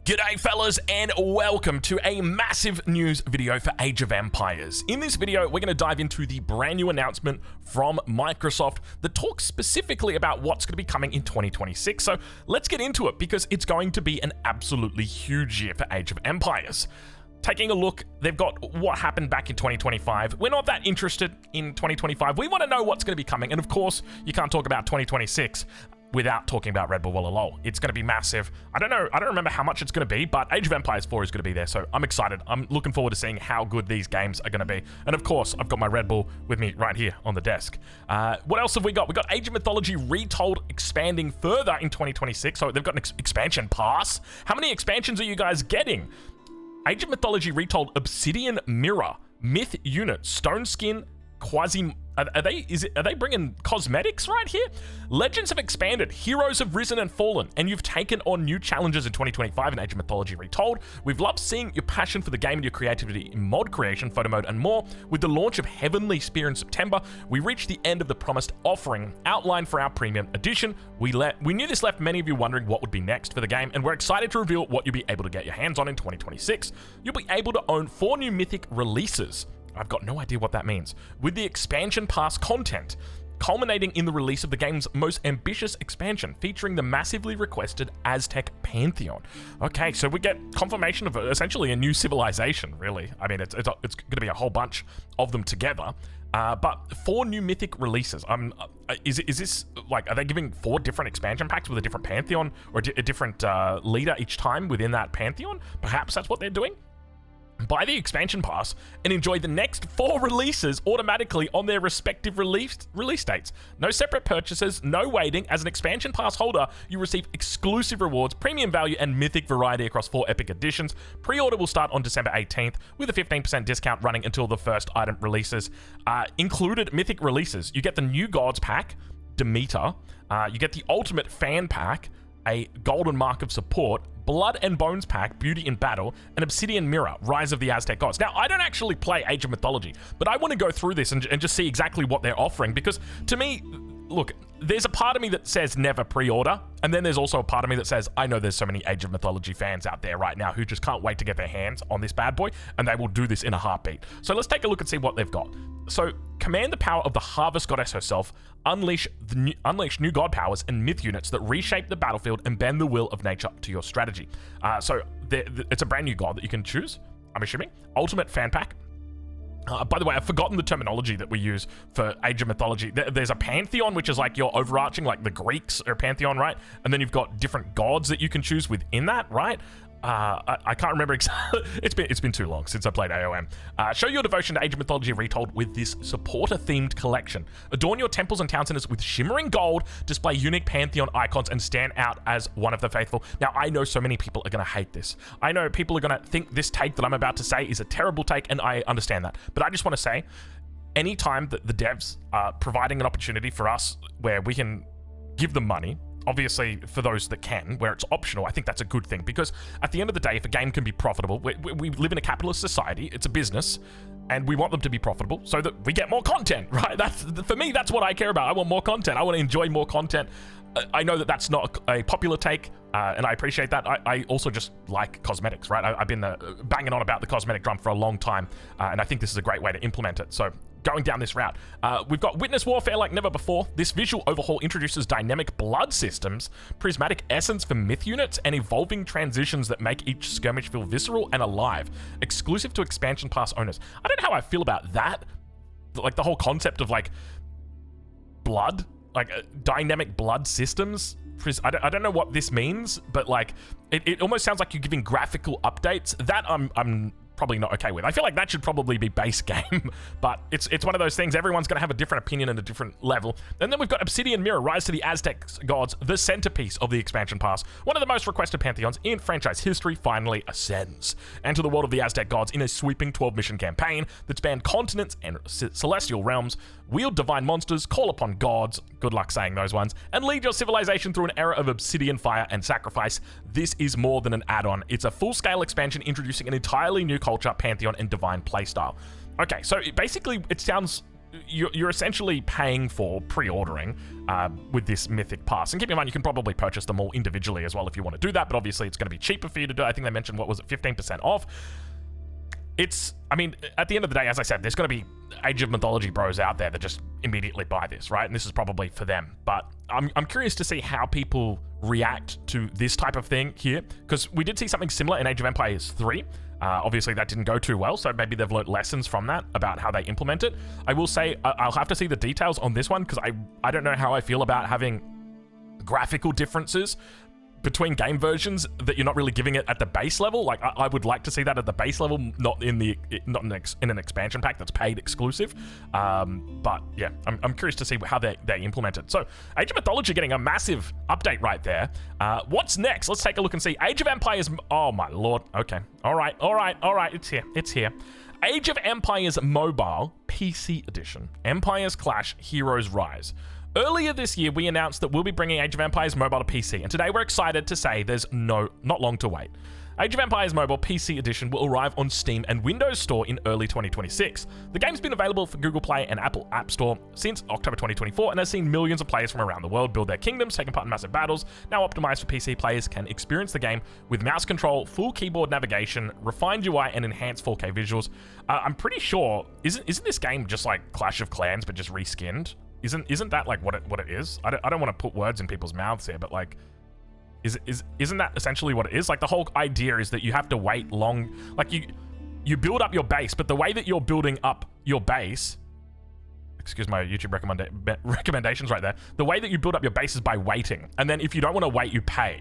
G'day fellas, and welcome to a massive news video for Age of Empires. In this video, we're going to dive into the brand new announcement from Microsoft that talks specifically about what's going to be coming in 2026. So let's get into it, because it's going to be an absolutely huge year for Age of Empires. Taking a look, they've got what happened back in 2025. We're not that interested in 2025. We want to know what's going to be coming. And of course, you can't talk about 2026 without talking about Red Bull Wololo. It's going to be massive. I don't remember how much it's going to be, but Age of Empires 4 is going to be there, so I'm excited. I'm looking forward to seeing how good these games are going to be. And of course, I've got my Red Bull with me right here on the desk. What else have we got? We got Age of Mythology Retold expanding further in 2026, so they've got an expansion pass. How many expansions are you guys getting? Age of Mythology Retold Obsidian Mirror, Myth Unit, Stone Skin, Quasi... Are they bringing cosmetics right here? Legends have expanded, heroes have risen and fallen, and you've taken on new challenges in 2025 in Age of Mythology Retold. We've loved seeing your passion for the game and your creativity in mod creation, photo mode, and more. With the launch of Heavenly Spear in September, we reached the end of the promised offering outlined for our premium edition. We knew this left many of you wondering what would be next for the game, and we're excited to reveal what you'll be able to get your hands on in 2026. You'll be able to own 4 new mythic releases. I've got no idea what that means. With the expansion pass content, culminating in the release of the game's most ambitious expansion, featuring the massively requested Aztec Pantheon. Okay, so we get confirmation of essentially a new civilization, really. I mean, it's going to be a whole bunch of them together. But 4 new mythic releases. Is this, like, are they giving 4 different expansion packs with a different Pantheon, or a different leader each time within that Pantheon? Perhaps that's what they're doing? Buy the expansion pass and enjoy the next 4 releases automatically on their respective release dates. No separate purchases, no waiting. As an expansion pass holder, you receive exclusive rewards, premium value, and mythic variety across 4 epic editions. Pre-order will start on December 18th with a 15% discount running until the first item releases. Included mythic releases. You get the New Gods pack, Demeter. You get the Ultimate Fan pack, a Golden Mark of Support, Blood and Bones pack, Beauty in Battle, and Obsidian Mirror, Rise of the Aztec Gods. Now, I don't actually play Age of Mythology, but I want to go through this and just see exactly what they're offering, because to me, look, there's a part of me that says never pre-order, and then there's also a part of me that says, I know there's so many Age of Mythology fans out there right now who just can't wait to get their hands on this bad boy, and they will do this in a heartbeat. So let's take a look and see what they've got. So, command the power of the Harvest Goddess herself, unleash new god powers and myth units that reshape the battlefield and bend the will of nature to your strategy. So it's a brand new god that you can choose, I'm assuming. Ultimate Fan Pack. By the way, I've forgotten the terminology that we use for Age of Mythology. There's a pantheon, which is like your overarching, like the Greeks are pantheon, right? And then you've got different gods that you can choose within that, right? I can't remember exactly. It's been too long since I played AOM. Show your devotion to Age of Mythology Retold with this supporter-themed collection. Adorn your temples and town centers with shimmering gold, display unique Pantheon icons, and stand out as one of the faithful. Now, I know so many people are going to hate this. I know people are going to think this take that I'm about to say is a terrible take, and I understand that. But I just want to say, anytime that the devs are providing an opportunity for us where we can give them money, obviously, for those that can, where it's optional, I think that's a good thing, because at the end of the day, if a game can be profitable, we live in a capitalist society, it's a business, and we want them to be profitable so that we get more content, right? For me, that's what I care about. I want more content. I want to enjoy more content. I know that that's not a popular take, and I appreciate that. I also just like cosmetics, right? I've been banging on about the cosmetic drum for a long time, and I think this is a great way to implement it. So, going down this route, we've got Witness Warfare like never before. This visual overhaul introduces dynamic blood systems, prismatic essence for myth units, and evolving transitions that make each skirmish feel visceral and alive. Exclusive to expansion pass owners. I don't know how I feel about that. Like the whole concept of like blood, like dynamic blood systems. I don't know what this means, but like it almost sounds like you're giving graphical updates. That I'm probably not okay with. I feel like that should probably be base game, but it's one of those things. Everyone's going to have a different opinion and a different level. And then we've got Obsidian Mirror, Rise to the Aztec Gods, the centerpiece of the expansion pass. One of the most requested pantheons in franchise history finally ascends. Enter the world of the Aztec Gods in a sweeping 12-mission campaign that spanned continents and celestial realms. Wield divine monsters, call upon gods, good luck saying those ones, and lead your civilization through an era of obsidian fire and sacrifice. This is more than an add-on. It's a full-scale expansion introducing an entirely new culture, pantheon, and divine playstyle. Okay, so basically it sounds you're essentially paying for pre-ordering with this Mythic Pass. And keep in mind, you can probably purchase them all individually as well if you want to do that, but obviously it's going to be cheaper for you to do. I think they mentioned, what was it, 15% off? I mean, at the end of the day, as I said, there's going to be Age of Mythology bros out there that just immediately buy this, right? And this is probably for them. But I'm curious to see how people react to this type of thing here, because we did see something similar in Age of Empires 3. Obviously, that didn't go too well, so maybe they've learned lessons from that about how they implement it. I will say, I'll have to see the details on this one, because I don't know how I feel about having graphical differences between game versions that you're not really giving it at the base level. Like, I would like to see that at the base level, not in an expansion pack that's paid exclusive. But yeah, I'm curious to see how they implement it. So Age of Mythology getting a massive update right there. What's next? Let's take a look and see. Age of Empires. Oh my lord. Okay. All right. It's here. Age of Empires Mobile PC Edition. Empires Clash Heroes Rise. Earlier this year, we announced that we'll be bringing Age of Empires Mobile to PC, and today we're excited to say there's not long to wait. Age of Empires Mobile PC Edition will arrive on Steam and Windows Store in early 2026. The game's been available for Google Play and Apple App Store since October 2024 and has seen millions of players from around the world build their kingdoms, taking part in massive battles. Now optimized for PC, players can experience the game with mouse control, full keyboard navigation, refined UI, and enhanced 4K visuals. I'm pretty sure, isn't this game just like Clash of Clans but just reskinned? Isn't that like what it is? I don't want to put words in people's mouths here, but like, isn't that essentially what it is? Like, the whole idea is that you have to wait long. Like, you build up your base, but the way that you're building up your base, excuse my YouTube recommendations right there. The way that you build up your base is by waiting, and then if you don't want to wait, you pay.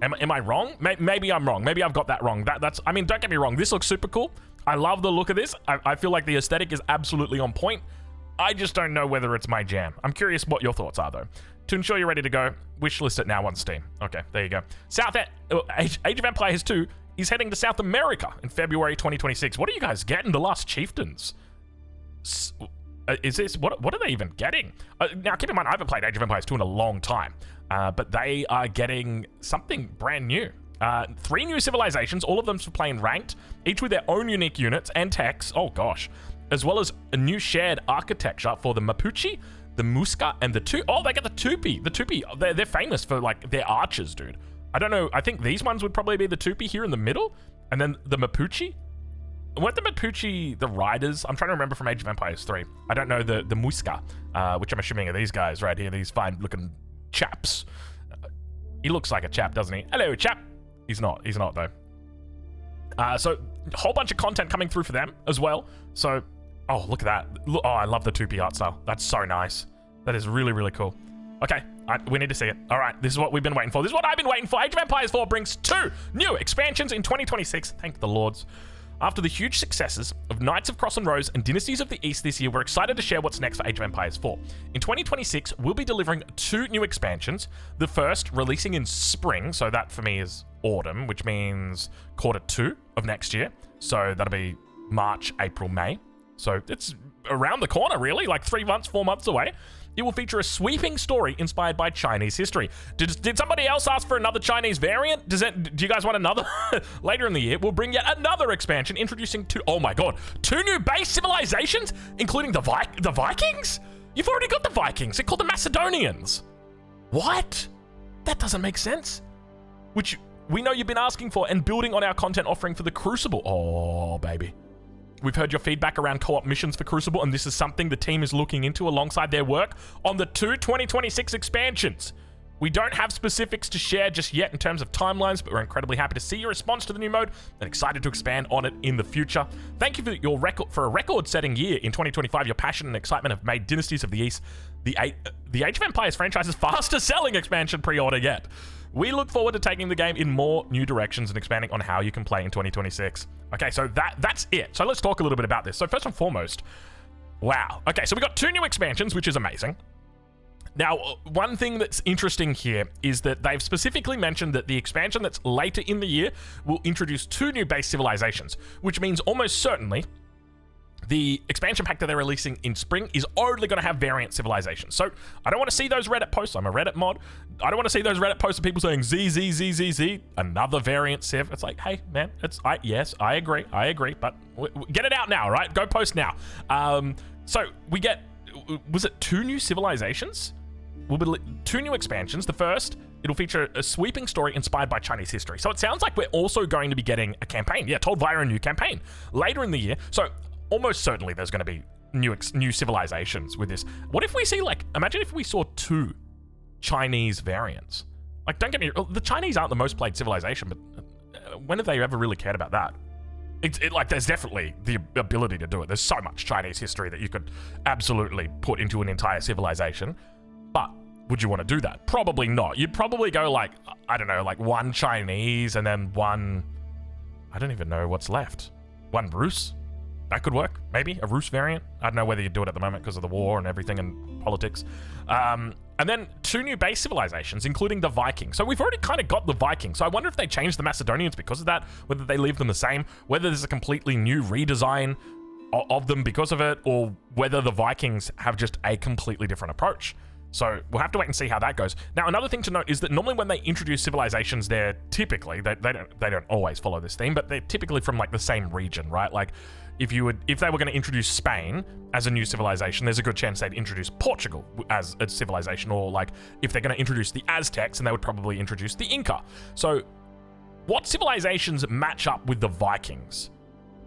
Am I wrong? Maybe I'm wrong. Maybe I've got that wrong. That's. I mean, don't get me wrong. This looks super cool. I love the look of this. I feel like the aesthetic is absolutely on point. I just don't know whether it's my jam. I'm curious what your thoughts are, though. To ensure you're ready to go, wishlist it now on Steam. Okay, there you go. Age of Empires 2 is heading to South America in February 2026. What are you guys getting? The Last Chieftains? Is this... What are they even getting? Now, keep in mind, I haven't played Age of Empires 2 in a long time, but they are getting something brand new. 3 new civilizations, all of them for playing ranked, each with their own unique units and techs. Oh, gosh. As well as a new shared architecture for the Mapuche, the Muska, and the Oh, they get the Tupi. The Tupi, they're famous for, like, their archers, dude. I don't know. I think these ones would probably be the Tupi here in the middle. And then the Mapuche. Weren't the Mapuche the riders? I'm trying to remember from Age of Empires 3. I don't know the Muska, which I'm assuming are these guys right here. These fine-looking chaps. He looks like a chap, doesn't he? Hello, chap. He's not, though. So, a whole bunch of content coming through for them as well. So... Oh, look at that. Oh, I love the 2P art style. That's so nice. That is really, really cool. Okay, we need to see it. All right, this is what we've been waiting for. This is what I've been waiting for. Age of Empires 4 brings 2 new expansions in 2026. Thank the Lords. After the huge successes of Knights of Cross and Rose and Dynasties of the East this year, we're excited to share what's next for Age of Empires 4. In 2026, we'll be delivering 2 new expansions. The first releasing in spring, so that for me is autumn, which means Q2 of next year. So that'll be March, April, May. So it's around the corner, really, like 3 months, 4 months away. It will feature a sweeping story inspired by Chinese history. Did somebody else ask for another Chinese variant? Do you guys want another? Later in the year, we'll bring yet another expansion introducing 2 new base civilizations, including the Vikings? You've already got the Vikings. They're called the Macedonians. What? That doesn't make sense. Which we know you've been asking for and building on our content offering for the Crucible. Oh, baby. We've heard your feedback around co-op missions for Crucible, and this is something the team is looking into alongside their work on the 2 2026 expansions. We don't have specifics to share just yet in terms of timelines, but we're incredibly happy to see your response to the new mode and excited to expand on it in the future. Thank you for a record-setting year in 2025. Your passion and excitement have made Dynasties of the East the Age of Empires franchise's fastest-selling expansion pre-order yet. We look forward to taking the game in more new directions and expanding on how you can play in 2026. Okay, so that's it. So let's talk a little bit about this. So first and foremost, wow. Okay, so we got 2 new expansions, which is amazing. Now, one thing that's interesting here is that they've specifically mentioned that the expansion that's later in the year will introduce 2 new base civilizations, which means almost certainly the expansion pack that they're releasing in spring is only going to have variant civilizations. So I don't want to see those Reddit posts. I'm a Reddit mod. I don't want to see those Reddit posts of people saying Z, another variant civ. It's like, hey, man, yes, I agree, but get it out now, right? Go post now. So we get, was it 2 new civilizations? Will be 2 new expansions. The first, it'll feature a sweeping story inspired by Chinese history. So it sounds like we're also going to be getting a campaign. Yeah, told via a new campaign later in the year. So almost certainly there's going to be new civilizations with this. What if we see, like, imagine if we saw 2 Chinese variants? Like, don't get me, the Chinese aren't the most played civilization, but when have they ever really cared about that? Like, there's definitely the ability to do it. There's so much Chinese history that you could absolutely put into an entire civilization. But would you want to do that? Probably not. You'd probably go, like, I don't know, like 1 Chinese and then 1, I don't even know what's left. 1 Rus? That could work, maybe, a Rus variant. I don't know whether you'd do it at the moment because of the war and everything and politics. And then 2 new base civilizations, including the Vikings. So we've already kind of got the Vikings. So I wonder if they changed the Macedonians because of that, whether they leave them the same, whether there's a completely new redesign of them because of it, or whether the Vikings have just a completely different approach. So we'll have to wait and see how that goes. Now, another thing to note is that normally when they introduce civilizations, they're typically, they don't always follow this theme, but they're typically from like the same region, right? Like if they were going to introduce Spain as a new civilization, there's a good chance they'd introduce Portugal as a civilization, or like if they're going to introduce the Aztecs, and they would probably introduce the Inca. So what civilizations match up with the Vikings?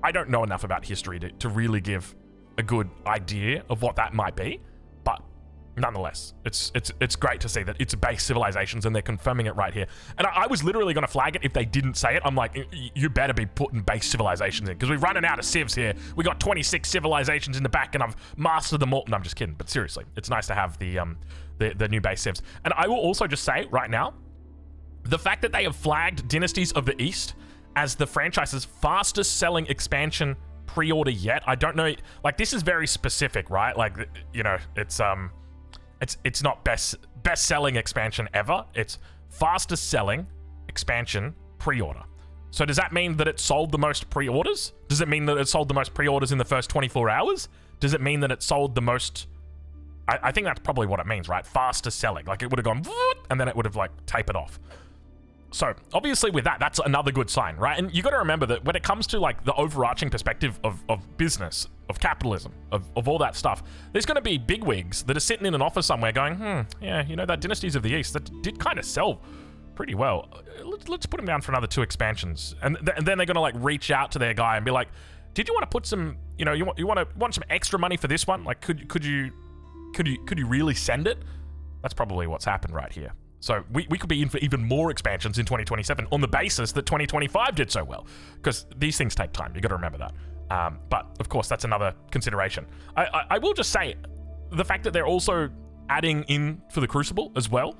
I don't know enough about history to really give a good idea of what that might be, but nonetheless, it's great to see that it's base civilizations and they're confirming it right here. And I was literally going to flag it if they didn't say it. I'm like, you better be putting base civilizations in, because we're running out of civs here. We got 26 civilizations in the back and I've mastered them all. No, I'm just kidding. But seriously, it's nice to have the new base civs. And I will also just say right now, the fact that they have flagged Dynasties of the East as the franchise's fastest selling expansion pre-order yet. I don't know, like, this is very specific, right? Like, you know, it's not best selling expansion ever. It's fastest selling expansion pre-order. So does that mean that it sold the most pre-orders? Does it mean that it sold the most pre-orders in the first 24 hours? Does it mean that it sold the most? I think that's probably what it means, right? Fastest selling. Like, it would have gone and then it would have like tapered off. So obviously with that, that's another good sign, right? And you got to remember that when it comes to like the overarching perspective of business, of capitalism, of all that stuff, there's going to be bigwigs that are sitting in an office somewhere going, yeah, you know, that Dynasties of the East, that did kind of sell pretty well. Let's put them down for another 2 expansions. And then they're going to like reach out to their guy and be like, did you want to put some, you know, you want some extra money for this one? Like, could you really send it? That's probably what's happened right here. So we could be in for even more expansions in 2027 on the basis that 2025 did so well, because these things take time. You got to remember that. But of course, that's another consideration. I will just say the fact that they're also adding in for the Crucible as well.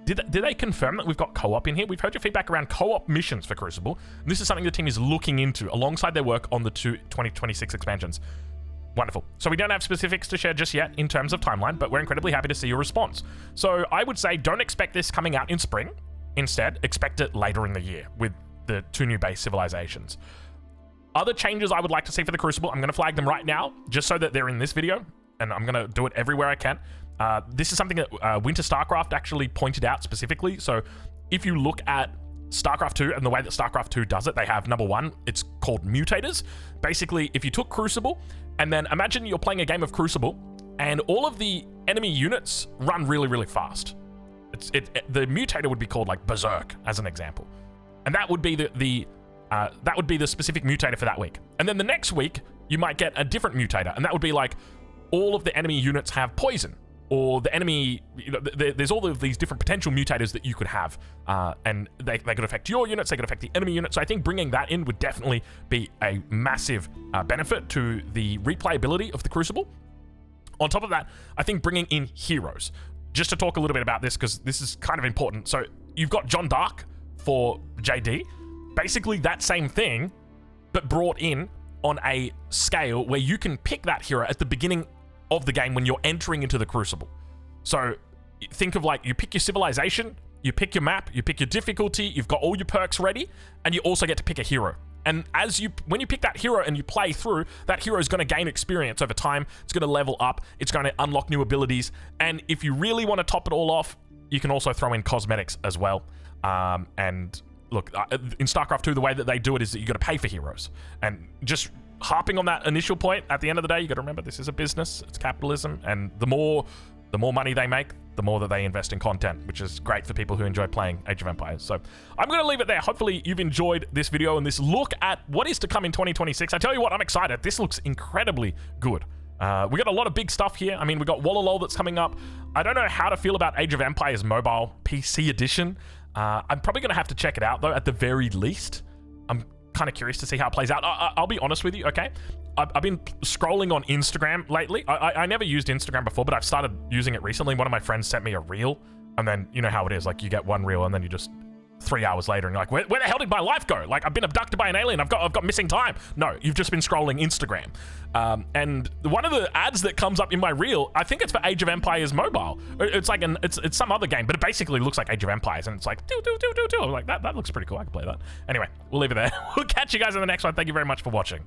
Did they confirm that we've got co-op in here? We've heard your feedback around co-op missions for Crucible. And this is something the team is looking into alongside their work on the 2026 expansions. Wonderful. So we don't have specifics to share just yet in terms of timeline, but we're incredibly happy to see your response. So I would say don't expect this coming out in spring. Instead, expect it later in the year with the 2 new base civilizations. Other changes I would like to see for the Crucible, I'm going to flag them right now, just so that they're in this video, and I'm going to do it everywhere I can. This is something that Winter StarCraft actually pointed out specifically. So if you look at StarCraft 2 and the way that StarCraft 2 does it, they have, number 1, it's called mutators. Basically, if you took Crucible, and then imagine you're playing a game of Crucible, and all of the enemy units run really, really fast. The mutator would be called like Berserk, as an example, and that would be the specific mutator for that week. And then the next week, you might get a different mutator, and that would be like all of the enemy units have poison, or the enemy, you know, there's all of these different potential mutators that you could have, and they could affect your units, they could affect the enemy units. So I think bringing that in would definitely be a massive benefit to the replayability of the Crucible. On top of that, I think bringing in heroes, just to talk a little bit about this, because this is kind of important. So you've got John Dark for JD, basically that same thing, but brought in on a scale where you can pick that hero at the beginning of the game when you're entering into the Crucible. So think of like, you pick your civilization, you pick your map, you pick your difficulty, you've got all your perks ready, and you also get to pick a hero. And when you pick that hero and you play through, that hero is going to gain experience over time. It's going to level up. It's going to unlock new abilities. And if you really want to top it all off, you can also throw in cosmetics as well. And look, in StarCraft 2, the way that they do it is that you got to pay for heroes. And just harping on that initial point. At the end of the day, you got to remember this is a business. It's capitalism, and the more money they make, the more that they invest in content, which is great for people who enjoy playing Age of Empires. So I'm going to leave it there. Hopefully you've enjoyed this video and this look at what is to come in 2026. I tell you what, I'm excited. This looks incredibly good. We got a lot of big stuff here. I mean, we got Wololo that's coming up. I don't know how to feel about Age of Empires Mobile PC Edition. I'm probably going to have to check it out, though, at the very least. I'm kind of curious to see how it plays out. I'll be honest with you, okay? I've been scrolling on Instagram lately. I never used Instagram before, but I've started using it recently. One of my friends sent me a reel, and then you know how it is. Like, you get one reel, and then you just 3 hours later, and you're like, where the hell did my life go? Like, I've been abducted by an alien. I've got missing time. No, you've just been scrolling Instagram. And one of the ads that comes up in my reel, I think it's for Age of Empires Mobile. It's like it's some other game, but it basically looks like Age of Empires, and it's like do. I'm like, that looks pretty cool. I can play that. Anyway, we'll leave it there. We'll catch you guys in the next one. Thank you very much for watching.